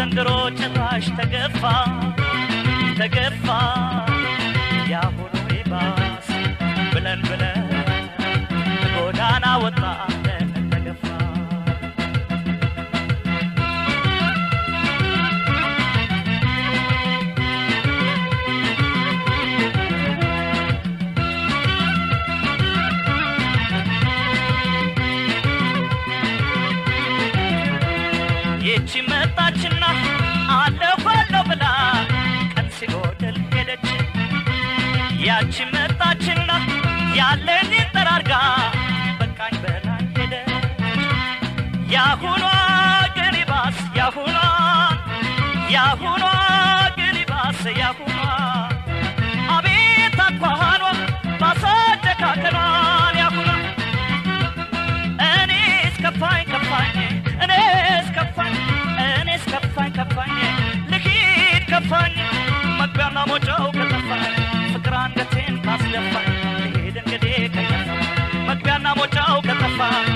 ዘንድሮ ጭራሽ ተገፋ ተገፋ ያሁኑ ይባስ ብለን ጎዳና ወጣን ተገፋ ይቺ መጣችና አለፈለው ብላ ቀን ሲጎድል ሄደች ያቺ መጣችና ያለን ጠራርጋ በቃኝ በላይ ሄደች ያሁኗ ግን ይባስ ያሁኗ ግን ይባስ ያሁኗ አቤት አኳኋኗ ባሰደካከኗን ያሁኗ እኔስ ከፋኝ ከፋኝ ልሂድ ከፋኝ መግቢያና ሞጫው ከጠፋኝ ፍቅር አንገቴን ካስደፋኝ ልሂድ እንግዲህ ከጠፋኝ መግቢያና ሞጫው ከጠፋኝ